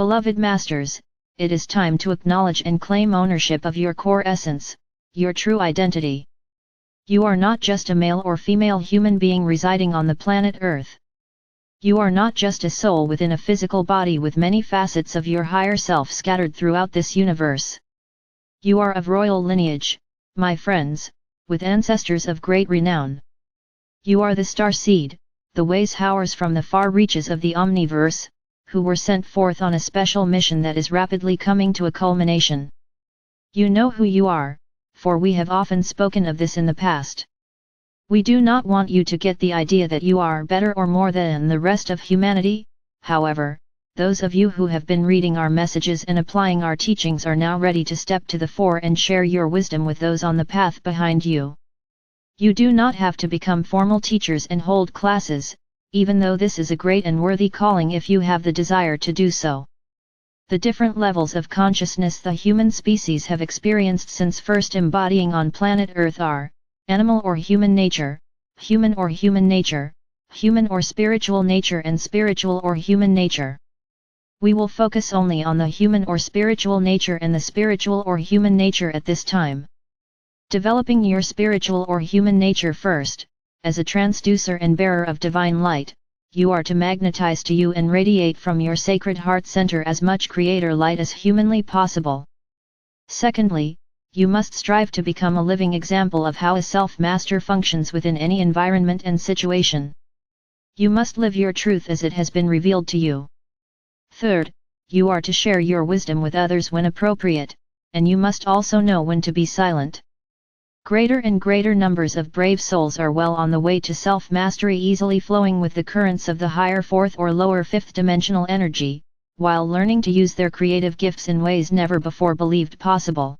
Beloved Masters, it is time to acknowledge and claim ownership of your core essence, your true identity. You are not just a male or female human being residing on the planet Earth. You are not just a soul within a physical body with many facets of your higher self scattered throughout this universe. You are of royal lineage, my friends, with ancestors of great renown. You are the star seed, the ways howers from the far reaches of the omniverse, who were sent forth on a special mission that is rapidly coming to a culmination. You know who you are, for we have often spoken of this in the past. We do not want you to get the idea that you are better or more than the rest of humanity. However, those of you who have been reading our messages and applying our teachings are now ready to step to the fore and share your wisdom with those on the path behind you. You do not have to become formal teachers and hold classes, even though this is a great and worthy calling if you have the desire to do so. The different levels of consciousness the human species have experienced since first embodying on planet Earth are animal or human nature, human or human nature, human or spiritual nature, and spiritual or human nature. We will focus only on the human or spiritual nature and the spiritual or human nature at this time. Developing your spiritual or human nature first, as a transducer and bearer of divine light, you are to magnetize to you and radiate from your sacred heart center as much creator light as humanly possible. Secondly, you must strive to become a living example of how a self-master functions within any environment and situation. You must live your truth as it has been revealed to you. Third, you are to share your wisdom with others when appropriate, and you must also know when to be silent. Greater and greater numbers of brave souls are well on the way to self-mastery, easily flowing with the currents of the higher fourth or lower fifth dimensional energy, while learning to use their creative gifts in ways never before believed possible.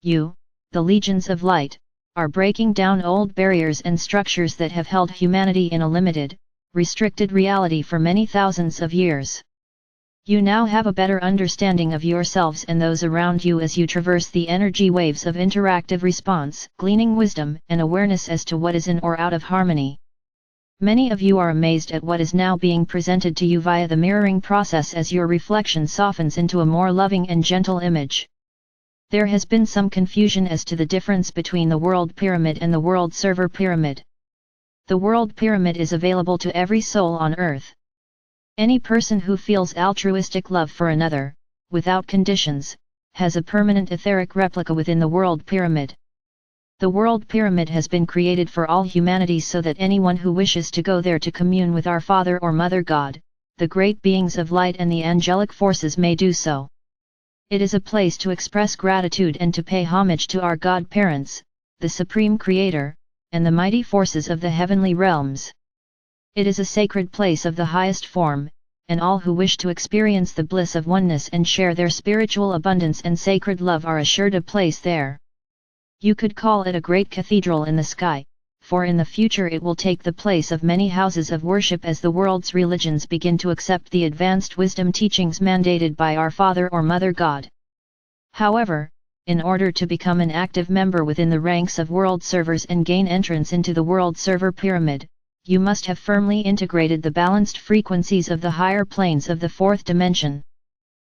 You, the legions of light, are breaking down old barriers and structures that have held humanity in a limited, restricted reality for many thousands of years. You now have a better understanding of yourselves and those around you as you traverse the energy waves of interactive response, gleaning wisdom and awareness as to what is in or out of harmony. Many of you are amazed at what is now being presented to you via the mirroring process as your reflection softens into a more loving and gentle image. There has been some confusion as to the difference between the world pyramid and the world server pyramid. The world pyramid is available to every soul on earth. Any person who feels altruistic love for another, without conditions, has a permanent etheric replica within the world pyramid. The world pyramid has been created for all humanity so that anyone who wishes to go there to commune with our Father or Mother God, the great beings of light and the angelic forces may do so. It is a place to express gratitude and to pay homage to our God Parents, the Supreme Creator, and the mighty forces of the heavenly realms. It is a sacred place of the highest form, and all who wish to experience the bliss of oneness and share their spiritual abundance and sacred love are assured a place there. You could call it a great cathedral in the sky, for in the future it will take the place of many houses of worship as the world's religions begin to accept the advanced wisdom teachings mandated by our Father or Mother God. However, in order to become an active member within the ranks of world servers and gain entrance into the world server pyramid, you must have firmly integrated the balanced frequencies of the higher planes of the fourth dimension.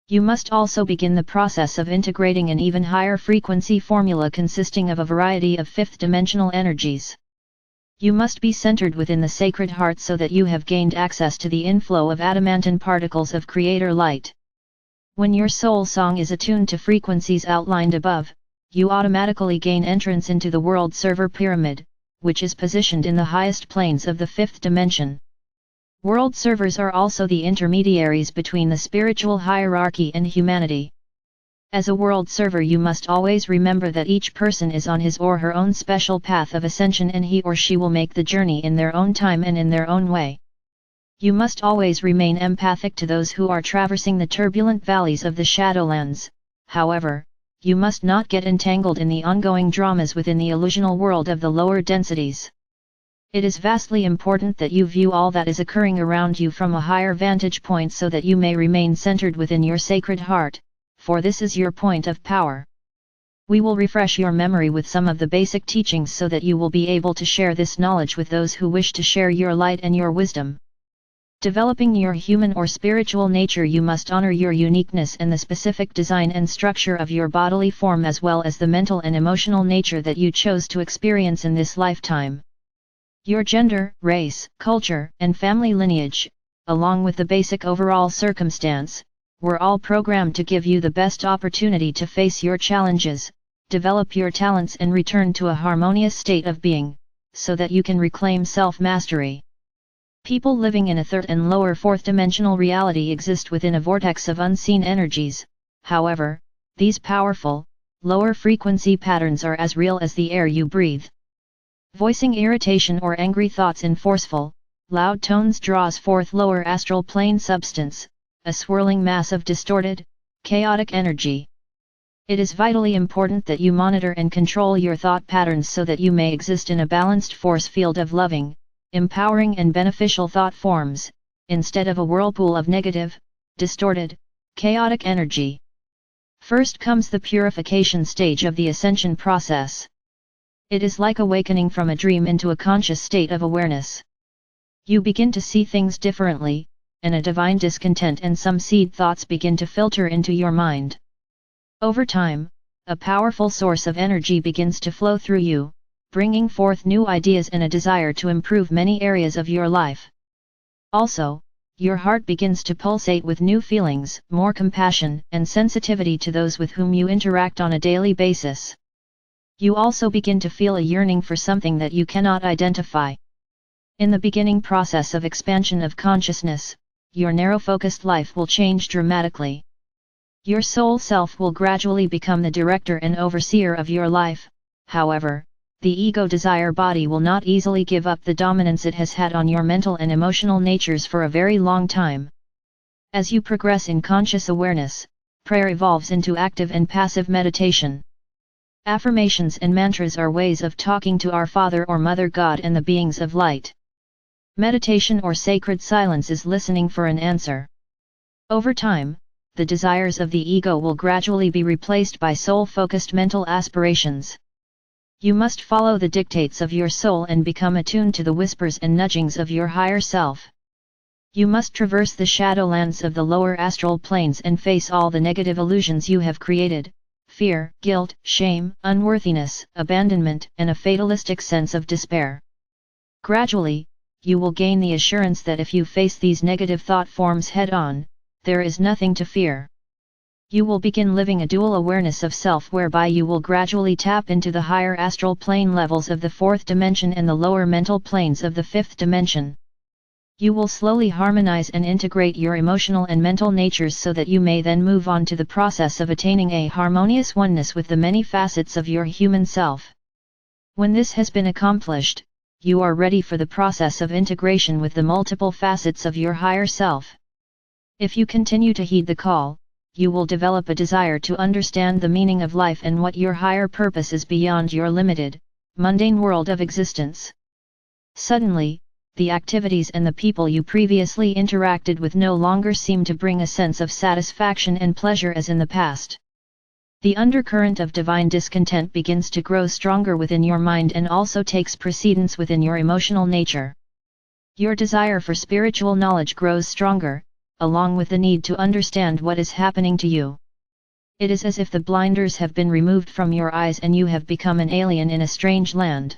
You must also begin the process of integrating an even higher frequency formula consisting of a variety of fifth dimensional energies. You must be centered within the sacred heart so that you have gained access to the inflow of adamantine particles of creator light. When your soul song is attuned to frequencies outlined above, you automatically gain entrance into the world server pyramid, which is positioned in the highest planes of the fifth dimension. World servers are also the intermediaries between the spiritual hierarchy and humanity. As a world server, you must always remember that each person is on his or her own special path of ascension and he or she will make the journey in their own time and in their own way. You must always remain empathic to those who are traversing the turbulent valleys of the Shadowlands. However, you must not get entangled in the ongoing dramas within the illusional world of the lower densities. It is vastly important that you view all that is occurring around you from a higher vantage point so that you may remain centered within your sacred heart, for this is your point of power. We will refresh your memory with some of the basic teachings so that you will be able to share this knowledge with those who wish to share your light and your wisdom. Developing your human or spiritual nature, you must honor your uniqueness and the specific design and structure of your bodily form, as well as the mental and emotional nature that you chose to experience in this lifetime. Your gender, race, culture, and family lineage, along with the basic overall circumstance, were all programmed to give you the best opportunity to face your challenges, develop your talents and return to a harmonious state of being, so that you can reclaim self-mastery. People living in a third and lower fourth-dimensional reality exist within a vortex of unseen energies. However, these powerful, lower-frequency patterns are as real as the air you breathe. Voicing irritation or angry thoughts in forceful, loud tones draws forth lower astral plane substance, a swirling mass of distorted, chaotic energy. It is vitally important that you monitor and control your thought patterns so that you may exist in a balanced force field of loving, empowering and beneficial thought forms, instead of a whirlpool of negative, distorted, chaotic energy. First comes the purification stage of the ascension process. It is like awakening from a dream into a conscious state of awareness. You begin to see things differently, and a divine discontent and some seed thoughts begin to filter into your mind. Over time, a powerful source of energy begins to flow through you, bringing forth new ideas and a desire to improve many areas of your life. Also, your heart begins to pulsate with new feelings, more compassion and sensitivity to those with whom you interact on a daily basis. You also begin to feel a yearning for something that you cannot identify. In the beginning process of expansion of consciousness, your narrow-focused life will change dramatically. Your soul self will gradually become the director and overseer of your life. However, the ego desire body will not easily give up the dominance it has had on your mental and emotional natures for a very long time. As you progress in conscious awareness, prayer evolves into active and passive meditation. Affirmations and mantras are ways of talking to our Father or Mother God and the beings of light. Meditation or sacred silence is listening for an answer. Over time, the desires of the ego will gradually be replaced by soul-focused mental aspirations. You must follow the dictates of your soul and become attuned to the whispers and nudgings of your higher self. You must traverse the shadowlands of the lower astral planes and face all the negative illusions you have created: fear, guilt, shame, unworthiness, abandonment, and a fatalistic sense of despair. Gradually, you will gain the assurance that if you face these negative thought forms head-on, there is nothing to fear. You will begin living a dual awareness of self, whereby you will gradually tap into the higher astral plane levels of the fourth dimension and the lower mental planes of the fifth dimension. You will slowly harmonize and integrate your emotional and mental natures so that you may then move on to the process of attaining a harmonious oneness with the many facets of your human self. When this has been accomplished, you are ready for the process of integration with the multiple facets of your higher self. If you continue to heed the call, you will develop a desire to understand the meaning of life and what your higher purpose is beyond your limited, mundane world of existence. Suddenly, the activities and the people you previously interacted with no longer seem to bring a sense of satisfaction and pleasure as in the past. The undercurrent of divine discontent begins to grow stronger within your mind and also takes precedence within your emotional nature. Your desire for spiritual knowledge grows stronger, along with the need to understand what is happening to you. It is as if the blinders have been removed from your eyes and you have become an alien in a strange land.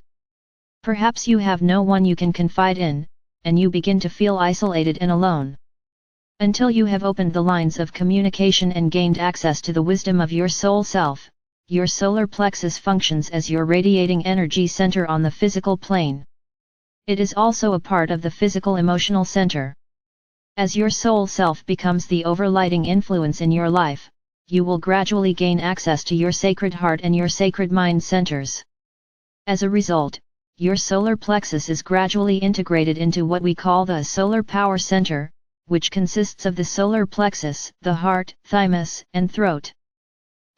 Perhaps you have no one you can confide in, and you begin to feel isolated and alone. Until you have opened the lines of communication and gained access to the wisdom of your soul self, your solar plexus functions as your radiating energy center on the physical plane. It is also a part of the physical emotional center. As your soul self becomes the overlighting influence in your life, you will gradually gain access to your sacred heart and your sacred mind centers. As a result, your solar plexus is gradually integrated into what we call the solar power center, which consists of the solar plexus, the heart, thymus, and throat.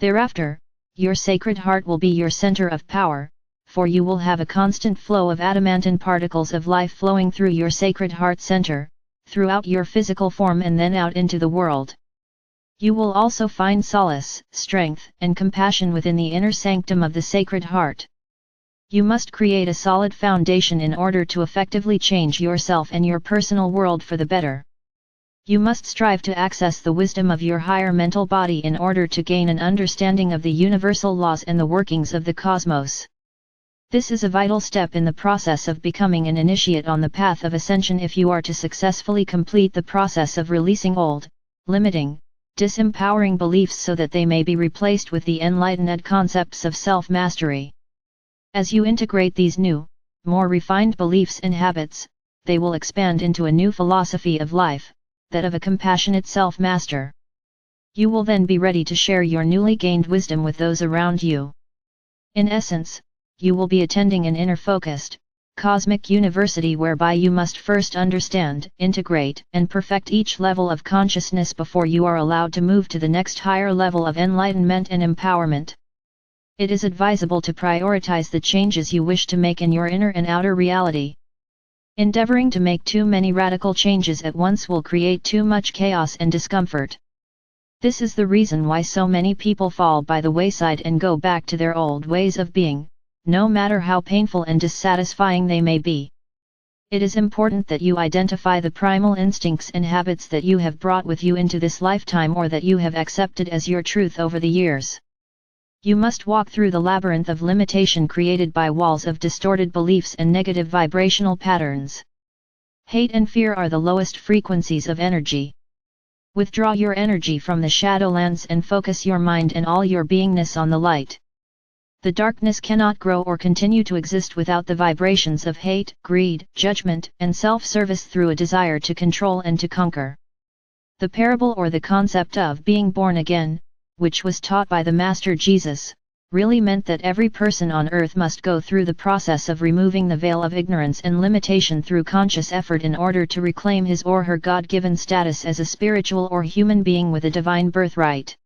Thereafter, your sacred heart will be your center of power, for you will have a constant flow of adamantine particles of life flowing through your sacred heart center, throughout your physical form and then out into the world. You will also find solace, strength, and compassion within the inner sanctum of the sacred heart. You must create a solid foundation in order to effectively change yourself and your personal world for the better. You must strive to access the wisdom of your higher mental body in order to gain an understanding of the universal laws and the workings of the cosmos. This is a vital step in the process of becoming an initiate on the path of ascension if you are to successfully complete the process of releasing old, limiting, disempowering beliefs so that they may be replaced with the enlightened concepts of self-mastery. As you integrate these new, more refined beliefs and habits, they will expand into a new philosophy of life, that of a compassionate self-master. You will then be ready to share your newly gained wisdom with those around you. In essence, you will be attending an inner-focused, cosmic university whereby you must first understand, integrate, and perfect each level of consciousness before you are allowed to move to the next higher level of enlightenment and empowerment. It is advisable to prioritize the changes you wish to make in your inner and outer reality. Endeavoring to make too many radical changes at once will create too much chaos and discomfort. This is the reason why so many people fall by the wayside and go back to their old ways of being, no matter how painful and dissatisfying they may be. It is important that you identify the primal instincts and habits that you have brought with you into this lifetime or that you have accepted as your truth over the years. You must walk through the labyrinth of limitation created by walls of distorted beliefs and negative vibrational patterns. Hate and fear are the lowest frequencies of energy. Withdraw your energy from the shadowlands and focus your mind and all your beingness on the light. The darkness cannot grow or continue to exist without the vibrations of hate, greed, judgment, and self-service through a desire to control and to conquer. The parable or the concept of being born again, which was taught by the Master Jesus, really meant that every person on earth must go through the process of removing the veil of ignorance and limitation through conscious effort in order to reclaim his or her God-given status as a spiritual or human being with a divine birthright.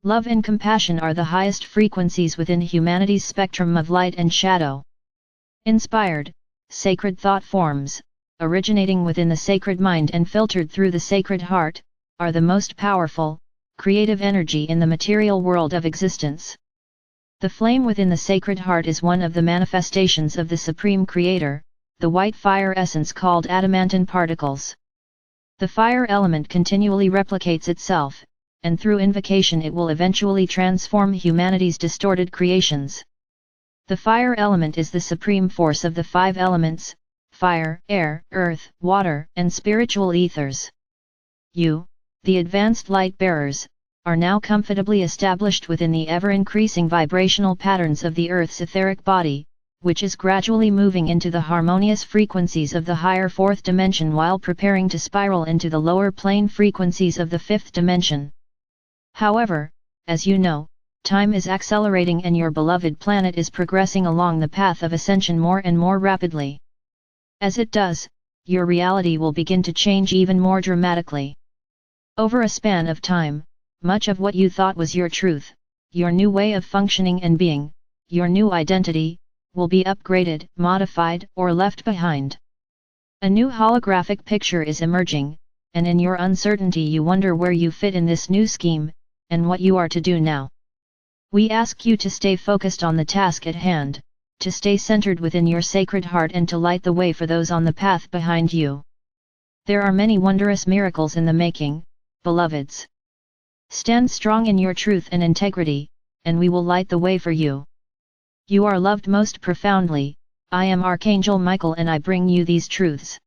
Love and compassion are the highest frequencies within humanity's spectrum of light and shadow. Inspired, sacred thought forms, originating within the sacred mind and filtered through the sacred heart, are the most powerful, creative energy in the material world of existence. The flame within the sacred heart is one of the manifestations of the Supreme Creator, the white fire essence called adamantine particles. The fire element continually replicates itself, and through invocation it will eventually transform humanity's distorted creations. The fire element is the supreme force of the five elements: fire, air, earth, water, and spiritual ethers. You, the advanced light bearers, are now comfortably established within the ever-increasing vibrational patterns of the Earth's etheric body, which is gradually moving into the harmonious frequencies of the higher fourth dimension while preparing to spiral into the lower plane frequencies of the fifth dimension. However, as you know, time is accelerating and your beloved planet is progressing along the path of ascension more and more rapidly. As it does, your reality will begin to change even more dramatically. Over a span of time, much of what you thought was your truth, your new way of functioning and being, your new identity, will be upgraded, modified, or left behind. A new holographic picture is emerging, and in your uncertainty you wonder where you fit in this new scheme, and what you are to do now. We ask you to stay focused on the task at hand, to stay centered within your sacred heart and to light the way for those on the path behind you. There are many wondrous miracles in the making, beloveds. Stand strong in your truth and integrity, and we will light the way for you. You are loved most profoundly. I am Archangel Michael and I bring you these truths.